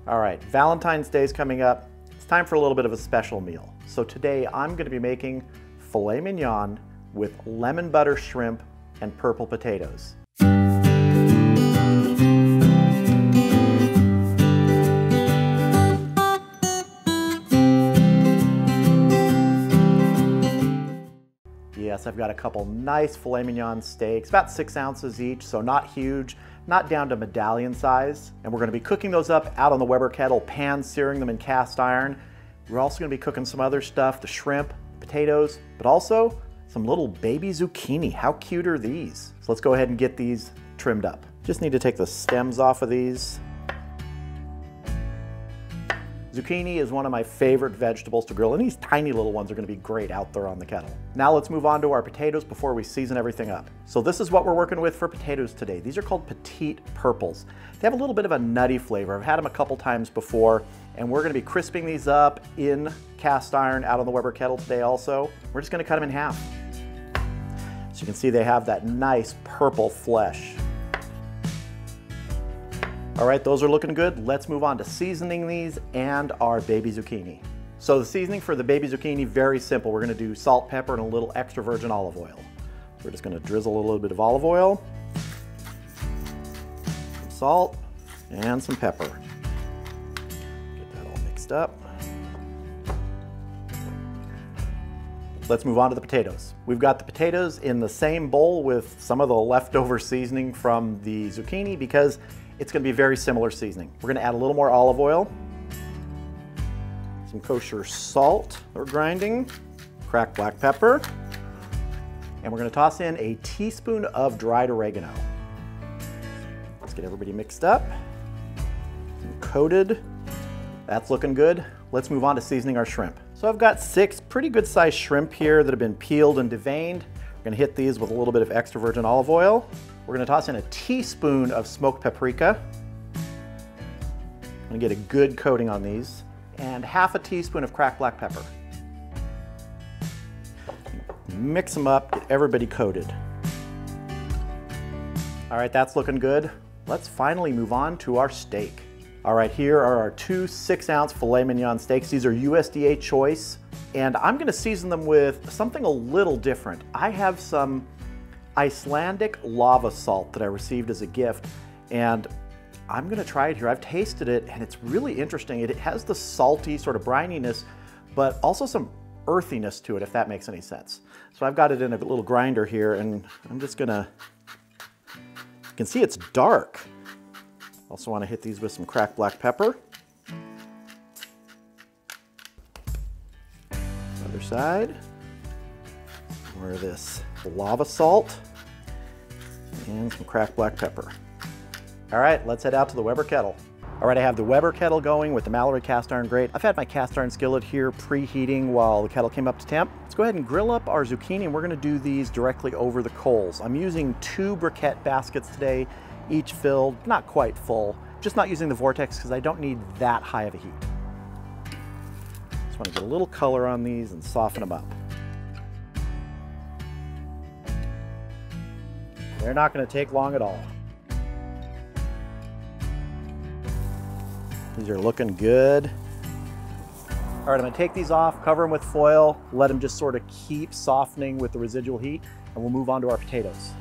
All right, Valentine's Day is coming up. It's time for a little bit of a special meal. So today I'm going to be making filet mignon with lemon butter shrimp and purple potatoes. Yes, I've got a couple nice filet mignon steaks, about 6 ounces each, so not huge, not down to medallion size. And we're gonna be cooking those up out on the Weber kettle, pan searing them in cast iron. We're also gonna be cooking some other stuff, the shrimp, potatoes, but also some little baby zucchini. How cute are these? So let's go ahead and get these trimmed up. Just need to take the stems off of these. Zucchini is one of my favorite vegetables to grill, and these tiny little ones are gonna be great out there on the kettle. Now let's move on to our potatoes before we season everything up. So this is what we're working with for potatoes today. These are called petite purples. They have a little bit of a nutty flavor. I've had them a couple times before, and we're gonna be crisping these up in cast iron out on the Weber kettle today also. We're just gonna cut them in half. So you can see they have that nice purple flesh. All right, those are looking good. Let's move on to seasoning these and our baby zucchini. So the seasoning for the baby zucchini, very simple. We're gonna do salt, pepper, and a little extra virgin olive oil. We're just gonna drizzle a little bit of olive oil, some salt, and some pepper. Get that all mixed up. Let's move on to the potatoes. We've got the potatoes in the same bowl with some of the leftover seasoning from the zucchini because it's gonna be very similar seasoning. We're gonna add a little more olive oil, some kosher salt or grinding, cracked black pepper, and we're gonna toss in a teaspoon of dried oregano. Let's get everybody mixed up and coated. That's looking good. Let's move on to seasoning our shrimp. So I've got 6 pretty good sized shrimp here that have been peeled and deveined. We're gonna hit these with a little bit of extra virgin olive oil. We're gonna toss in a teaspoon of smoked paprika. I'm gonna get a good coating on these. And half a teaspoon of cracked black pepper. Mix them up, get everybody coated. All right, that's looking good. Let's finally move on to our steak. All right, here are our 2 6-ounce filet mignon steaks. These are USDA choice, and I'm gonna season them with something a little different. I have some Icelandic lava salt that I received as a gift, and I'm gonna try it here. I've tasted it, and it's really interesting. It has the salty sort of brininess, but also some earthiness to it, if that makes any sense. So I've got it in a little grinder here, and I'm just gonna, you can see it's dark. Also wanna hit these with some cracked black pepper. Other side. More of this lava salt and some cracked black pepper. All right, let's head out to the Weber kettle. All right, I have the Weber kettle going with the Malory cast iron grate. I've had my cast iron skillet here preheating while the kettle came up to temp. Let's go ahead and grill up our zucchini, and we're gonna do these directly over the coals. I'm using 2 briquette baskets today, each filled, not quite full. Just not using the Vortex because I don't need that high of a heat. Just want to get a little color on these and soften them up. They're not going to take long at all. These are looking good. All right, I'm going to take these off, cover them with foil, let them just sort of keep softening with the residual heat, and we'll move on to our potatoes.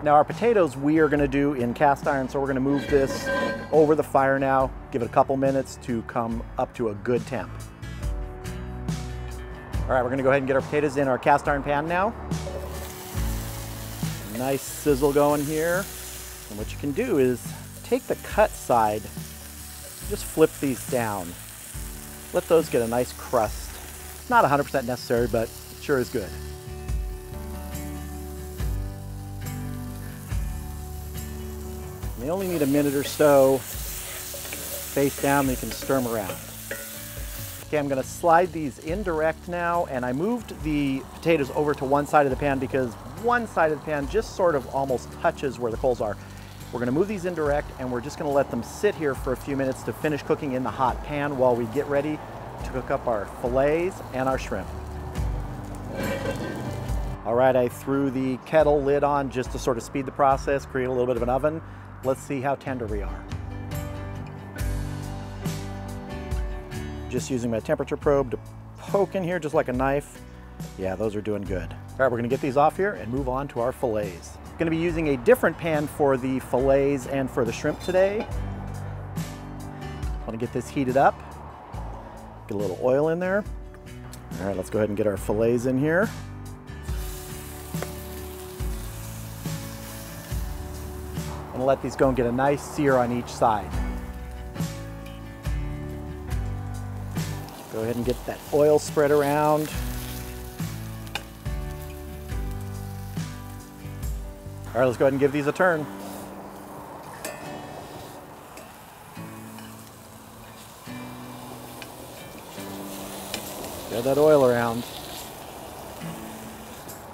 Now our potatoes we are gonna do in cast iron, so we're gonna move this over the fire now, give it a couple minutes to come up to a good temp. All right, we're gonna go ahead and get our potatoes in our cast iron pan now. Nice sizzle going here. And what you can do is take the cut side, just flip these down. Let those get a nice crust. It's not 100% necessary, but it sure is good. They only need a minute or so. Face down, they can stir them around. Okay, I'm gonna slide these indirect now, and I moved the potatoes over to one side of the pan because one side of the pan just sort of almost touches where the coals are. We're gonna move these indirect, and we're just gonna let them sit here for a few minutes to finish cooking in the hot pan while we get ready to cook up our fillets and our shrimp. All right, I threw the kettle lid on just to sort of speed the process, create a little bit of an oven. Let's see how tender we are. Just using my temperature probe to poke in here just like a knife. Yeah, those are doing good. All right, we're gonna get these off here and move on to our fillets. Gonna be using a different pan for the fillets and for the shrimp today. Want to get this heated up. Get a little oil in there. All right, let's go ahead and get our fillets in here. I'm gonna let these go and get a nice sear on each side. Go ahead and get that oil spread around. All right, let's go ahead and give these a turn. Spread that oil around.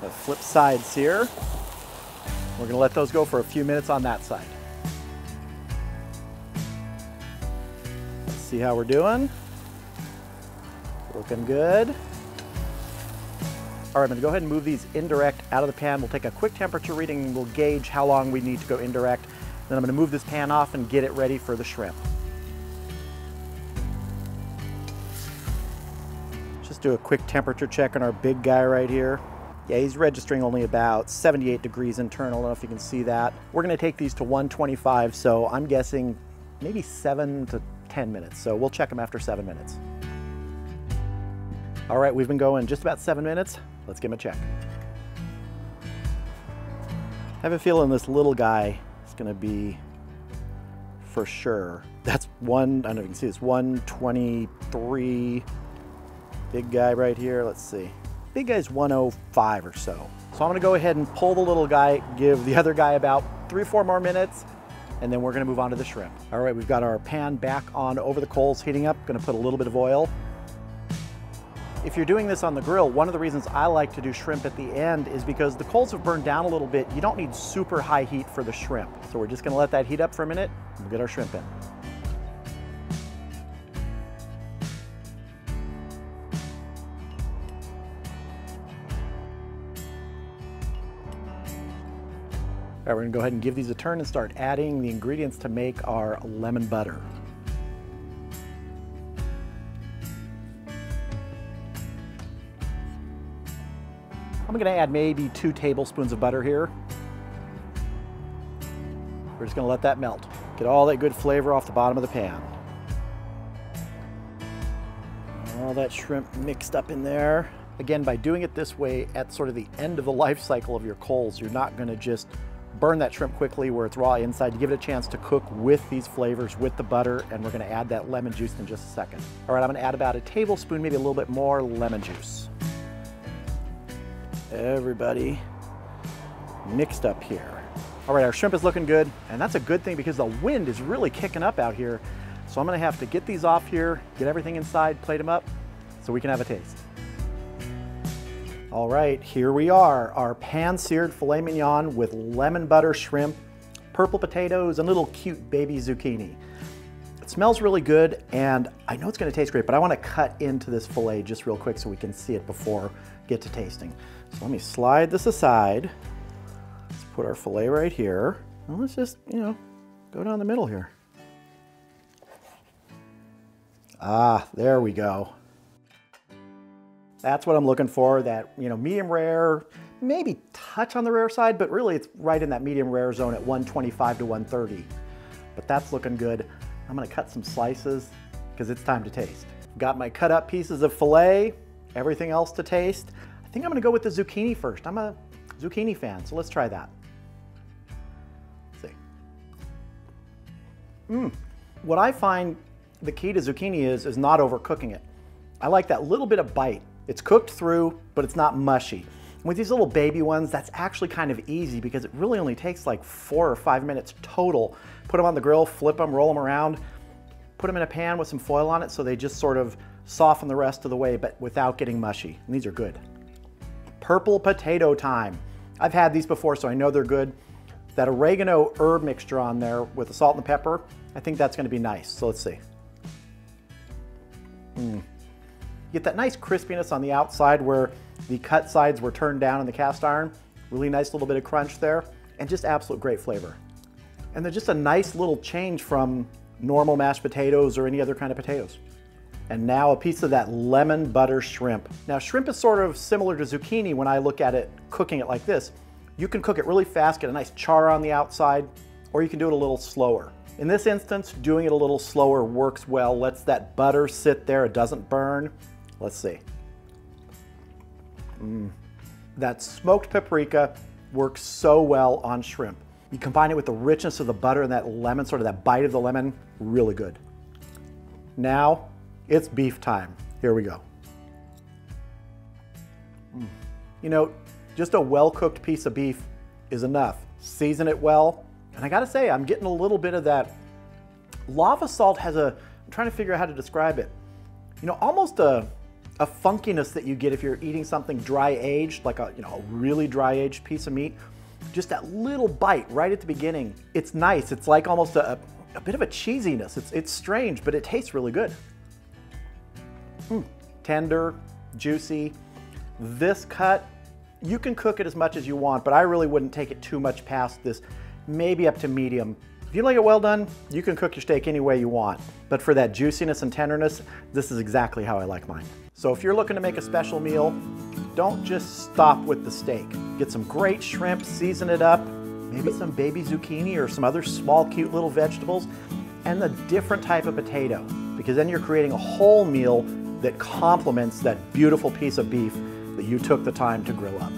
The flip sides here. We're gonna let those go for a few minutes on that side. Let's see how we're doing. Looking good. All right, I'm gonna go ahead and move these indirect out of the pan. We'll take a quick temperature reading and we'll gauge how long we need to go indirect. Then I'm gonna move this pan off and get it ready for the shrimp. Just do a quick temperature check on our big guy right here. Yeah, he's registering only about 78 degrees internal. I don't know if you can see that. We're gonna take these to 125, so I'm guessing maybe 7 to 10 minutes. So we'll check them after 7 minutes. All right, we've been going just about 7 minutes. Let's give him a check. I have a feeling this little guy is gonna be for sure. That's one, I don't know if you can see this, 123. Big guy right here, let's see. Big guy's 105 or so. So I'm gonna go ahead and pull the little guy, give the other guy about 3 or 4 more minutes, and then we're gonna move on to the shrimp. All right, we've got our pan back on over the coals heating up. Gonna put a little bit of oil. If you're doing this on the grill, one of the reasons I like to do shrimp at the end is because the coals have burned down a little bit. You don't need super high heat for the shrimp. So we're just gonna let that heat up for a minute and we'll get our shrimp in. All right, we're gonna go ahead and give these a turn and start adding the ingredients to make our lemon butter. I'm gonna add maybe 2 tablespoons of butter here. We're just gonna let that melt. Get all that good flavor off the bottom of the pan. All that shrimp mixed up in there. Again, by doing it this way at sort of the end of the life cycle of your coals, you're not gonna just burn that shrimp quickly where it's raw inside. You give it a chance to cook with these flavors, with the butter, and we're gonna add that lemon juice in just a second. All right, I'm gonna add about a tablespoon, maybe a little bit more lemon juice. Everybody mixed up here. All right, our shrimp is looking good, and that's a good thing because the wind is really kicking up out here. So I'm gonna have to get these off here, get everything inside, plate them up, so we can have a taste. All right, here we are, our pan-seared filet mignon with lemon butter shrimp, purple potatoes, and little cute baby zucchini. It smells really good, and I know it's gonna taste great, but I wanna cut into this filet just real quick so we can see it before we get to tasting. So let me slide this aside. Let's put our filet right here. And let's just, go down the middle here. Ah, there we go. That's what I'm looking for, that, medium rare, maybe touch on the rare side, but really it's right in that medium rare zone at 125 to 130. But that's looking good. I'm gonna cut some slices because it's time to taste. Got my cut up pieces of filet, everything else to taste. I think I'm gonna go with the zucchini first. I'm a zucchini fan, so let's try that. Let's see. What I find the key to zucchini is not overcooking it. I like that little bit of bite. It's cooked through, but it's not mushy. With these little baby ones, that's actually kind of easy because it really only takes like 4 or 5 minutes total. Put them on the grill, flip them, roll them around, put them in a pan with some foil on it so they just sort of soften the rest of the way, but without getting mushy. And these are good. Purple potato time. I've had these before, so I know they're good. That oregano herb mixture on there with the salt and the pepper, I think that's gonna be nice. So let's see. You get that nice crispiness on the outside where the cut sides were turned down in the cast iron. Really nice little bit of crunch there, and just absolute great flavor. And they're just a nice little change from normal mashed potatoes or any other kind of potatoes. And now a piece of that lemon butter shrimp. Now shrimp is sort of similar to zucchini when I look at it, cooking it like this. You can cook it really fast, get a nice char on the outside, or you can do it a little slower. In this instance, doing it a little slower works well, lets that butter sit there, it doesn't burn. Let's see. That smoked paprika works so well on shrimp. You combine it with the richness of the butter and that lemon, sort of that bite of the lemon, really good. Now, it's beef time. Here we go. You know, just a well-cooked piece of beef is enough. Season it well, and I gotta say, I'm getting a little bit of that. Lava salt has I'm trying to figure out how to describe it. You know, almost a funkiness that you get if you're eating something dry aged, like a really dry aged piece of meat. Just that little bite right at the beginning. It's nice. It's like almost a bit of a cheesiness. It's strange, but it tastes really good. Tender, juicy. This cut, you can cook it as much as you want, but I really wouldn't take it too much past this, maybe up to medium. If you like it well done, you can cook your steak any way you want. But for that juiciness and tenderness, this is exactly how I like mine. So if you're looking to make a special meal, don't just stop with the steak. Get some great shrimp, season it up, maybe some baby zucchini or some other small, cute little vegetables, and a different type of potato, because then you're creating a whole meal that complements that beautiful piece of beef that you took the time to grill up.